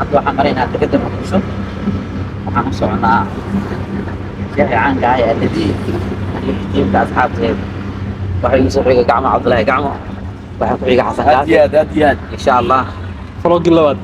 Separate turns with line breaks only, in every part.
hadda waxaan maraynaa dekedda Muqdisho waxaan u soconaa sheekha caanka ah ee alladii jiibka asxaabteeda waxaa igu soo xiga gacmo Cabdullaahi gacmo waxaa ku xiga Xasan Kaafi aad insha Allah
فلوق اللواد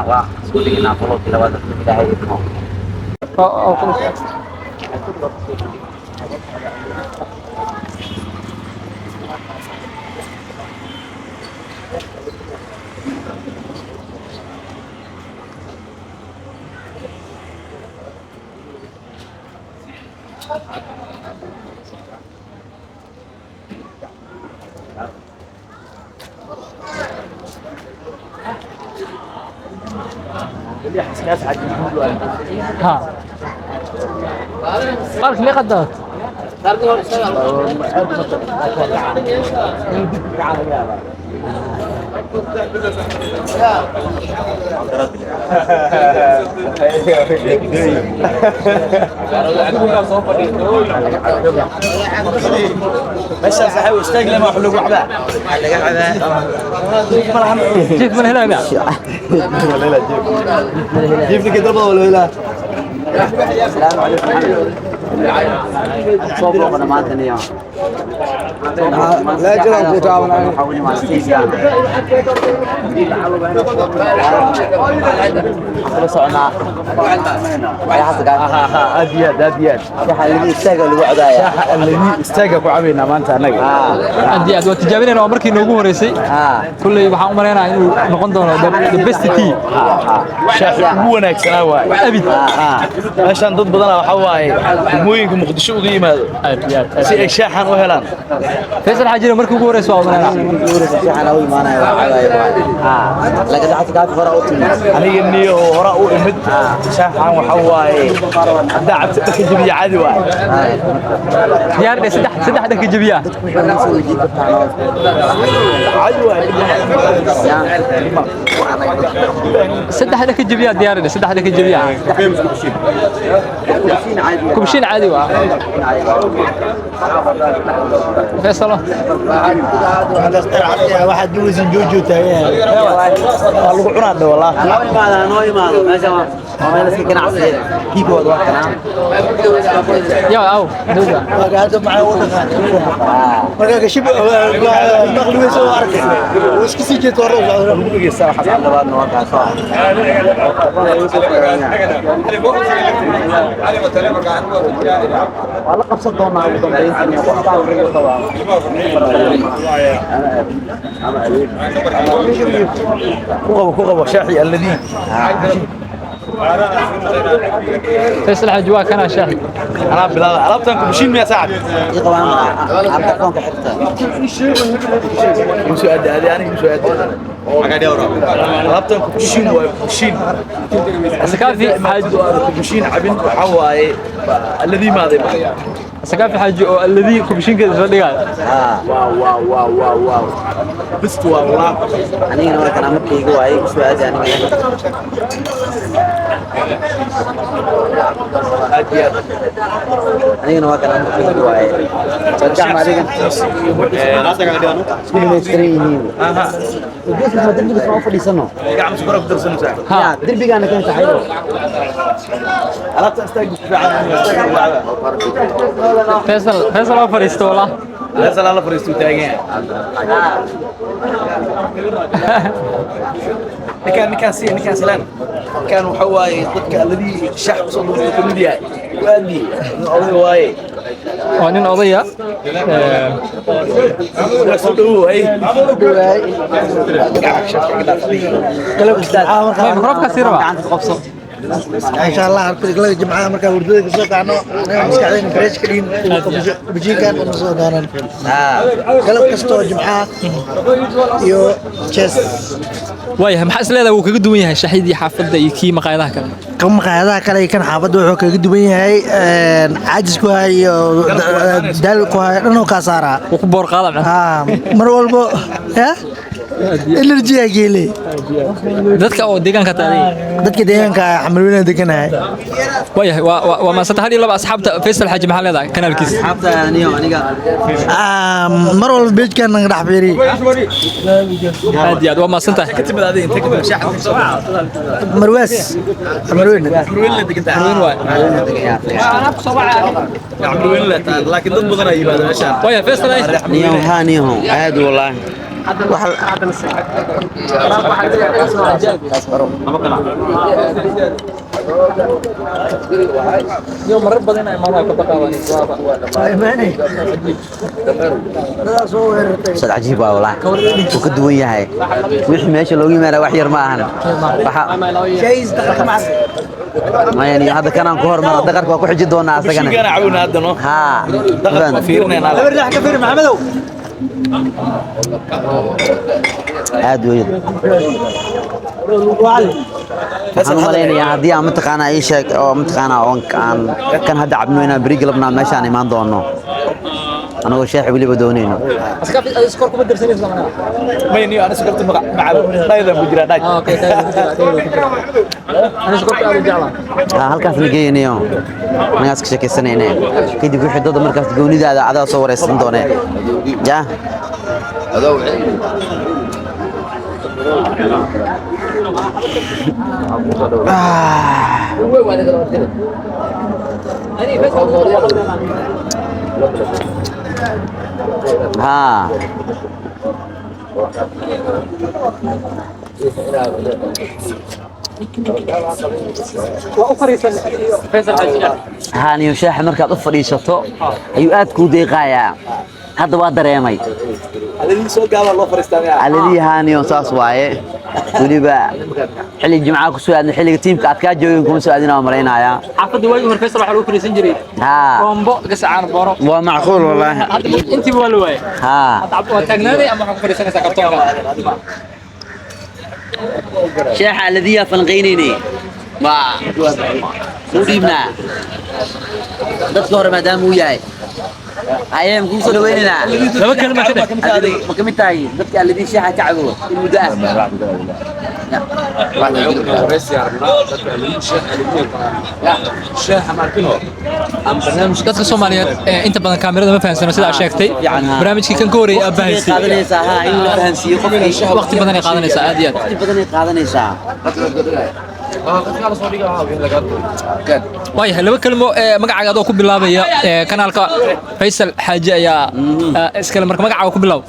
waa isku dhignaa foloodkii labaad Ilaahay idmo
ها قالك ليه قدرت
بس صاحبي استقل ما حلو وحده
جيت من هنا بقى
جيب لك ضربه ولا لا
السلام عليكم صوبوا أنا ما أدري اليوم
لا جرى في تعاون
حاولي مع ستيجان خلص أنا وعي حسك
أدياد
شاح اللي يستاجل الوعدايا
اللي استاجك وعبينا ما أنت أنا
عندي أدوات تجابين أنا عمرك نوجو رئيسي كل يبقى عمرنا إنه نقدر the best team
شاح هو نكسر هو
أبيد
عشان ضد بدنا حواي موينك مقدشوا قيمة سي شاحن وهلان
فيصل حاجة مركو جوري سوا عمرنا
شاح أنا أقول ما أنا لقد حسك هذا فرق
أنا إني وراء أمد شاحن وحواي دعت تجيب عادي واحد
ديار ده سدح ده كجبيا
عادي واحد
سدح ده كجبيا ديار ده سدح ده كجبيا كمشين عادي واحد فيصل
واحد جوز جوجو تاعي والله قراد والله
نوي ماذا ما شاء الله ما يلسك كنا عصير كيف هو الواحد
يا أو دوجا
هذا معي ولا مركا شبه نقل ويسو أركي وش كسي جت ورا بقول الصراحة
على بعض نواقع صح والله قصدوا مع
كوغا شاحي الذي
فيصل حجوا كان شاهد
أنا بلا عرفتكم مشين 100 ساعة
يقبل عرفتكم حتى
مش أدي هذه أنا مش أدي حاجة دي ورا عرفتكم مشين
سكافي حاج
مشين عبين حواي الذي ماذا
سكافي حاج الذي كمشين كذا شو دقال
واو بس والله
أنا ما كان عمك يجوا أي شو هذا أنا أنا ما كان عمك يجوا أي ترجع ما عليك كل ما يشتري بس ما تدري بس ما فدي سنة
قاعد مسكره بدر سنة ساعة
ها دربي أنا كنت حلو
عرفت استيقظ
فيصل أوفر استولا
لا سلام فريستو تاجين كان سلام كانوا حواي ضدك الذي شحب صدور الكوميديا وادي واي
وانين قضية
رسولوا اي
قلب استاذ
ميكروف كثير بقى
عند قفصة
ان شاء الله عرفت لك الجمعه مركا وردك كسو قاعنا مسكعين فريش كلين بجي كان ونسو دارن قلب كستو جمعه يو تشيس
وايه maxaa isleedahay uu kaga duwan yahay shaxiidii xaafadda iyo kii maqaayadaha kale
kan maqaayadaha kale kan xaafadda wuxuu kaga duwan yahay caajis ku hayo daal ku hayo dhanoo ka saara
uu ku boor qaada
mar walbo energy geeli
dadka oo deegaanka taaday
dadka deegaanka xamalweyne deganahay
waayahay waa ma saddex iyo laba asxaabta Faisal Xaaji maxaa leedahay kanaalkiisa
asxaabta aniga
mar walba beejkan naga dhex fiiri
aad iyo aad waa maasantahay
marwaas xamalweyne
laakiin dad badan ay yimaadaan meeshaan
waayahay Faisal
niyo aad wallahi
يوم مرة بدنا إمامنا كبقى
صد عجيب والله وكد وياه هاي وش ماشي لو يمر وحير معهن ما يعني هذا كان كهر من الدقر كوكو حجي دونا أصلا كان عبونا هذا نو ها دقر كفيرنا لا برجع كفير محمدو عادوي waxaan malaynayaa haddii aan mataqaanaa ii sheeg oo mataqaanaa oon kan hadda cabno inaan beri galabnaa meeshaan imaan doono anagoo sheekh weliba doonayno
iskoor kuma dirsanaysa macnaha
ما ينيو أنا سكرت مع دايدا بجرا داي
اوكي انا iskoorka aad u jeclaa
halkaas la geeynayo nagaas ka sheekaysanayna kadib wixii dad markaas goonidaada adaa soo wareysan doonee ja ها هاني وشاح مركز أفريشته أيو آد كودي قايا هذا waa dareemay
على soo gaaba loo fariistanaya
على هاني وصاص واye waliba xilli jimcaha ku soo aadna xilliga tiimka aad ka joogeen kuma soo aadina mareynaya
xafada way hor Faisal waxa uu fariisan jiray bombo gasacaan boro
waa macquul wallahi
intii waa la waayay hadda waa taagnaaday ama waxa fariisanaysa kartoonka
sheekha alladii falqaynayni ma suudibna dadka hore maadaama uu yahay ayaan ku soo dhaweynaa
laba kalma ka dhig
ma kamid tahay dadka alladii sheekha ka cabo in muddo
dadka Soomaaliyeed inta badan kaamirada ma fahansano sida aad sheegtay barnaamijkii kan ka horeeyay abaahaysi
qaadanaysa ha in la fahansiyo qofkii
waqti badan ay qaadanaysaa aad iyo aad
waqti badan ay qaadanaysaa
waayahay laba kalmo magacaaga adoo ku bilaabaya kanaalka Faisal Xaaji ayaa iskale marka magacaaga ku bilaab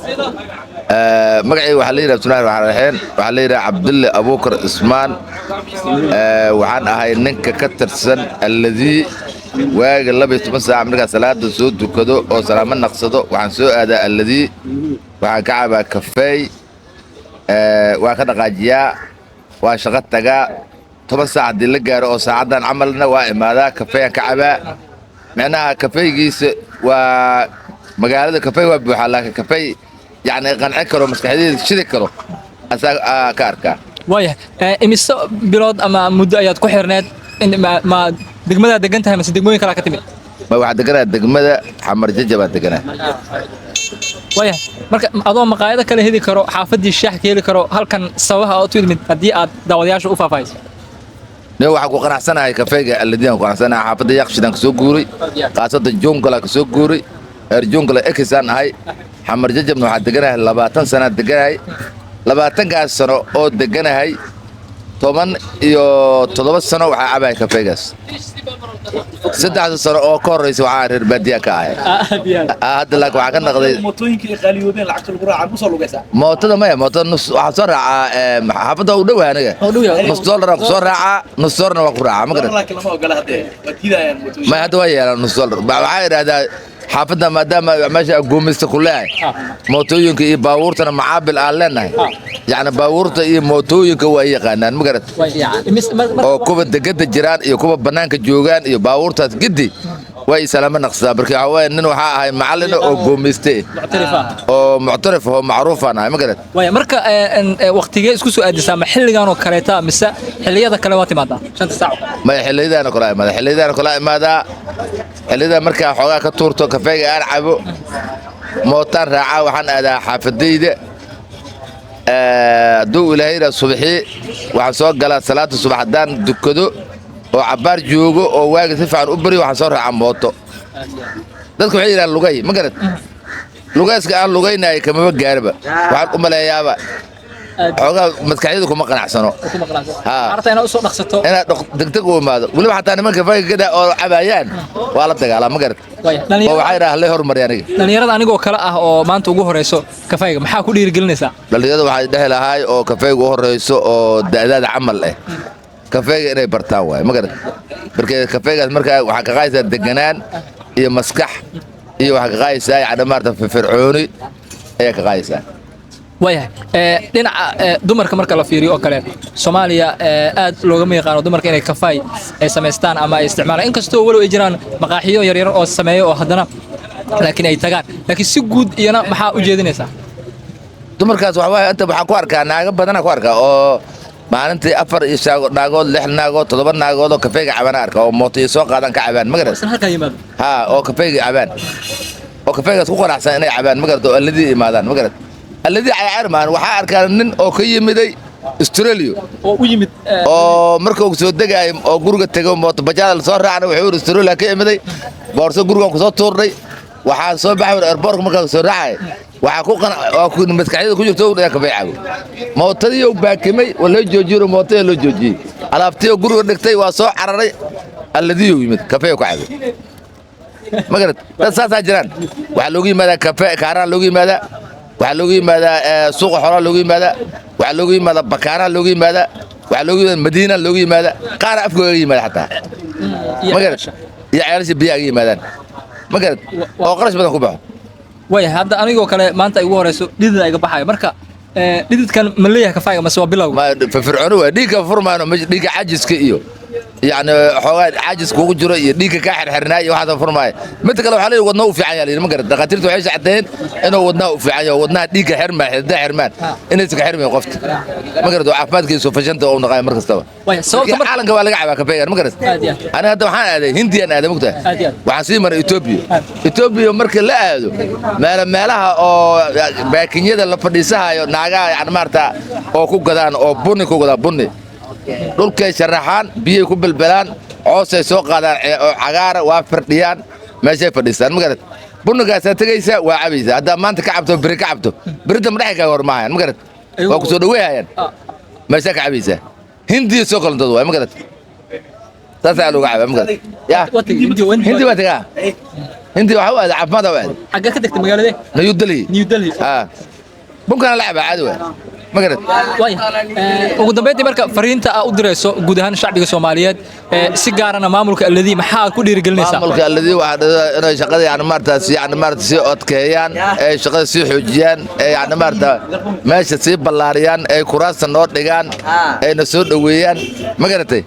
magacay waxa la yiraahdaa Abdullahi Raxeen waxa la yiraahdaa Abdullahi Abuukar Ismaan waxaan ahay ninka ka tirsan alladii waaga 12 saac marka salaada soo dukado oo salaamo naqsado waxaan soo aadaa alladii waxaan ka cabaa kafeey waa ka dhaqaajiyaa waa shaqo tagaa 10 saac hadii la gaaro oo saacadan camalna waa imaadaa kafeeyaan ka cabaa macnaha kafeeygiisa waa magaalada kafeey waa buuxaa laakiin kafeey يعني قنعي كرو مسكحدي شدي كرو أسا كاركا
وايه إمسا بلاد أما مدة أيات كحرنات إن ما دقمة دقنتها بس دقمة كلا كتمي
ما واحد دقنا دقمة حمر ججبة دقنا
وايه مرك أظن مقاعدة كله هذي كرو حافظي الشيخ كيلي كرو هل كان سواها أو تويد من أدي داودياش وفا فايز
نو واحد قناع سنة هاي كفاية الذين قناع سنة حافظي يخشى دنك سوقوري قاصد الجونغلا كسوقوري الجونغلا إكسان هاي حمر ججب نوع دقناه 20 سنة دقناه 20 سنة أو دقناه طبعاً يو 7 سنة وعابي كفيجاس 16 سنة أو كوريس وعارر بديا كاي هذا لك وعكنا نقضي
موتوين كي قاليوبين لعقت القراء عم وصلوا جسا
موتو ما موتو نص حصر حافظه ودوه أنا نص دولار قصر نص دولار وقراء ما قدر
لكن لما قال هذا كذا يعني موتوين
ما هذا ويا نص دولار بعير هذا حافظنا ما دام ماشي قومست كلها موتوينك إيه باورتنا معابل أعلنا يعني باورت إيه موتوينك وهي قانان مقرد أو كوب دقت الجيران إيه كوب بنانك جوجان إيه باورت جدي وهي سلامة نقصها بركي عوين إنه هاي معلنا أو قومستي أو معترف هو معروف أنا مقرد
ويا مركا وقت جاي اسكو سؤال دسام حل جانو كريتا مسا حلية ذا كلواتي ماذا عشان تساعد
ما حلية ذا نقول ماذا حلية ذا نقول ماذا حلية ذا مركا حوجا كتورتو كفاية ألعبه موتان راعة وحن أدا حافظي ده دو إلهي صبحي وحصل قال صلاة الصبح دان دكدو وعبار جوجو وواجد تفعل أبري وحصل عن موتو dadku waxay yiraahdaan lugay ma garad lugayska aan lugaynay kama gaarba waxaan u maleeyaaba xogaa maskaxdaydu kuma qanacsano
arta inaa soo dhaqsato
ina degdeg u imaado waliba xataa nimanka faygada oo cabayaan waa la dagaalama ma garad oo waxay yiraahdaan horumar aniga
dhalinyarada anigoo kale ah oo maanta ugu horeyso kafayga maxaa ku dhiirigelinaysaa
dhalinyarada waxay dhahay lahaay oo kafayga ugu horeyso oo daadaada camal ah kafayga inay bartaan waay ma garad markay kafaygaas markaa waxa ka qaaysan deganaan iyo maskax iyo waxa ka qaaysan ay maarta fircooni ay ka qaaysan
wayahay dhinaca dumarka marka la fiiriyo oo kale Soomaaliya aad looga yaqaan dumarka inay kafay ay sameystaan ama ay isticmaalaan inkastoo walow ay jiraan maqaaxiyo yar yar oo sameeyo oo haddana laakiin ay tagaan laakiin si guud iyana maxaa u jeedinaysaa
dumarkaas waxa inta waxa ku arkaa naaga badan ku arkaa oo maalintii 4 naagood 6 naagood 7 naagood oo kafeega cabaan arka oo mooto soo qaadan ka cabaan magaran ha oo kafeega cabaan oo kafeegaas ku qanacsan inay cabaan magaran oo alladii imaadaan magaran alladii ay armaan waxa arkaan nin oo ka yimiday Australia
oo u yimid
oo markuu soo degay oo guriga tagay mooto bajaal soo raacay wuxuu Australia ka yimiday boorso guriga ku soo tuurnay waxa soo baxay airport markaa soo raacay waxa ku maskaxdayda ku jirto inay kafay cabo mootadii uu baakimay wala joojiro mootada loo joojiyay alaabtii guriga dhigtay waa soo cararay alladii uu yimid kafay ku cabo magarad dad saasa jiraan waxa loogu yimaada kafay kaaraan loogu yimaada waxa loogu yimaada suuqa xoolaha loogu yimaada waxa loogu yimaada bakaara loogu yimaada waxa loogu yimaada madiina loogu yimaada qaar afkooda yimaada xataa magarad iyo ceelasha biyaha yimaadaan magarad oo qarash badan ku baxo
way hadda anigoo kale maanta ay ugu horeyso dhidid ay ga baxay marka dhididkan ma leeyahay kafayga ma soo bilow
ma fircooni waa dhiiga furmaano dhiiga cajiska iyo يعني حواد عاجز كوجو جرا يديك كاحر حرناي واحد فرماي مثل كلام حالي ودنا وفي عيال ما قدرت دكاتره وعيش عدين انه ودنا وفي عيال ودنا ديك حرمه حدا حرمان ان اسك حرمه قفت ما قدرت عافمادكيسو فشنت او نقاي مركز تبا
sababta
caalanka waa laga cabaa kafeegan ma garat ana hadda waxaan aaday hindiyan aaday mugtaa waxaan sii maray Ethiopia marka la aado meelaha oo baakinyada la fadhiisahayo naagaha aan maarta oo ku gadaan oo bunni ku gadaan bunni dhulkay sharaxaan biyo ku balbalaan coosay soo qaadaan oo cagaar waa fardhiyaan meeshay fadhiistaan ma garat bunnigaas tagaysa waa cabaysa hadda maanta ka cabto bari ka cabto barida ma dhaxay ka hormaayan ma garat waa ku soo dhaweeyaan meesha ka cabaysa هندي سوكل تدوي ما قدرت تسألوا قاعد ما قدرت يا هندي واتجا هندي وحواد عف ما دواد
حاجة كده مقالة ده نيودلهي
ممكن ألعب عادي ما قدرت
واي ugu dambeyntii marka fariinta aad u dirayso guud ahaan shacbiga Soomaaliyeed si gaarana maamulka alladii maxaa ku dhiirigelinaysaa
maamulka alladii waxa inay shaqada yani maarta si odkeeyaan ay shaqada si xoojiyaan yani maarta meesha si ballaariyaan ay kuraasta noo dhigaan ay na soo dhaweeyaan ma garatay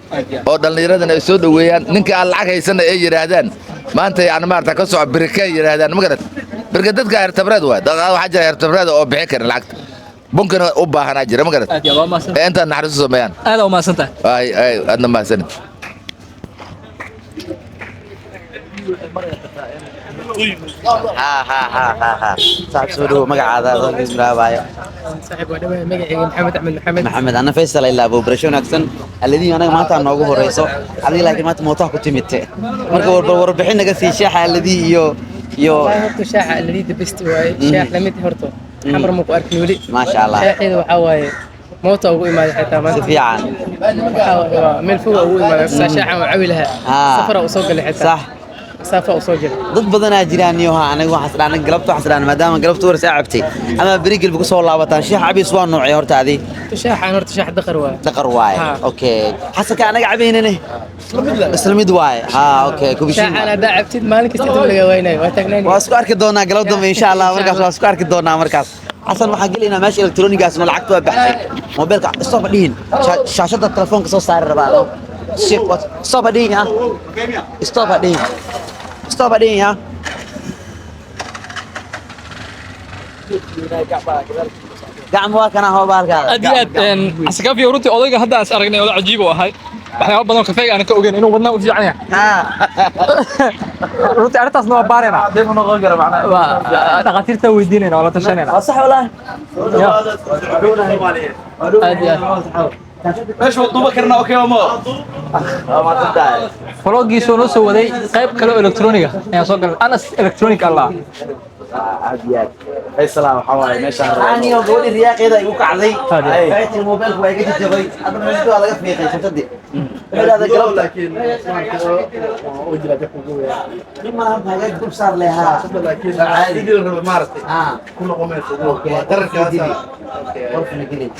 oo dhalinyarada ay soo dhaweeyaan ninka aan lacag haysan ay yiraahdaan maanta yani maarta ka soo birka yiraahdaan ma garatay birka dadka hertabreed waa waxa jira hertabreed oo bixi kara lacagta ممكن أباها ناجر ما قدرت أنت نحرس سميان
هذا وما سنت
أي أنا ما سنت
ها صاحب سودو مقع هذا
صاحب ودابا مقعي محمد
محمد أنا فيصل إلا أبو برشون أكسن الذي أنا ما تعرف نوقف الرئيسو هذه لكن ما تموتها كنت متى مركب وربحين نقصي شاحة الذي يو
هرتو شاحة الذي دبست واي شاح لميت هرتو حمر مكو أركنولي
ما شاء الله
شاحيد وحواي موتا أبوي ما حتى ما
سفيعان
من فوق أبوي ما شاحة وعويلها سفرة وسوق اللي حتى
صح
مسافة وسوق
ضد بدنا جيران يوها أنا وحصل قلبته حصل ما دام قلبته ورث عبتي أما بريق اللي بقصوا الله وطن شيح عبي سوان نوعي هرت هذه
شاحة
دقر واي أوكي حسك أنا قاعدين هنا اسلمي دواي أوكي كوبي
شاحة أنا دعبتي مالك استدل لي ويني وتقنيني
واسكارك دونا قلبتهم إن شاء الله مركز واسكارك دونا مركز حسن waxaa gelina meesha electronic gaas ma lacagtu waa baxay mobilka stop dhiin shaashada telefoonka soo saar rabaa shit what stop dhiin ha stop dhiin ha قعم واكنا هو بالك
aad iyo aad xaskaafiyo runtii odayga hadda aan is aragnay oo cajiib u ahay waxyaabo badan kafeega aan ka ogeyn inuu wadnaha u fiican yahay runtii arrintaasna waa baarayna waa dhaqaatiirta weydiinayna oo la tashanayna
صح والله
aad iyo aad
ماشي وضوبة كرنا اوكي وما
ما تدعي
فلوgiisoo noo soo waday qayb kale oo elektrooniga ayaan soo galnay anas electronic allah
عاديات
اي سلام حواي ماشي
أنا يوم بقول الرياق إذا يقول كعضي
هذه.
بعت الموبايل هو يجي تجري أنا ما أدري على قفني خي تصدق هذا قلب
لكن
لما هم هاي كل صار لها
لكن عادي مارتي كل قومين
درك دي غرفة نقلي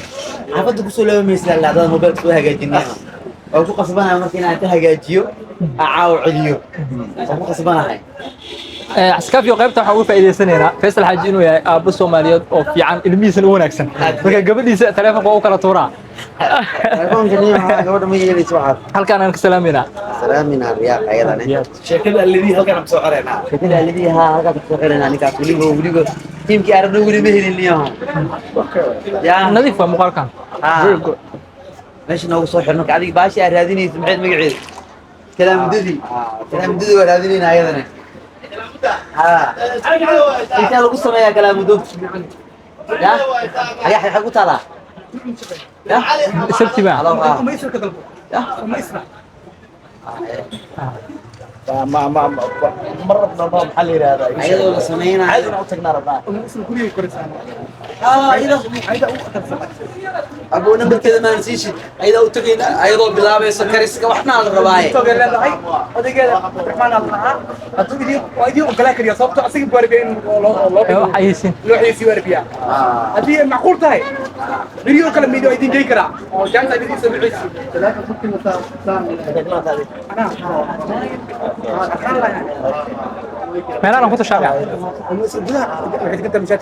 عفوا تقول له مثل هذا الموبايل كله هجاجني أو كل قصبنا مركنا أنت هجاجيو أعاو عليو أو قصبنا هاي
xaskaafiyo qaybta waxaan uga faa'iideysanaynaa Faisal Xaaji inuu yahay aabbo Soomaaliyeed oo fiican ilmihiisana u wanaagsan marka gabadhiisa taleefanka waa u kala tuuraa
تليفون كنيمة قبل ما يجي يسوعها
halkaan aan ka salaamayna
سلامنا الرياق أيضا
شكل اللي هلقا مسوق علينا
كتير اللي فيها هذا تسوقنا أنا كاتوليغو تيم كي أردنا نقول مهل اليوم يا
nadiif waa muuqaalkan
ماشي نو صح إنك عادي باشي أراديني سمعت مقعد كلام دودي وأراديني أيضا أنت لو قصة يا كلام دودي يا حاجة حقول ترى يا
sabti baa
ما يسرق قلبه ما يسرق ما مرة بنضرب محلي هذا
أيضا سمعنا
عادي نعطينا ربنا كل كريسان
أيضا أبو نمبر كذا ما نسيش أيضا وتقين أيضا بلابة سكريسك وإحنا على الرباية
xayeysiin
هذه معقول تاي فيديو كلام فيديو ايدين جاي كرا جان تاي فيديو سمعي
meelahan aan ku tashaabay
انا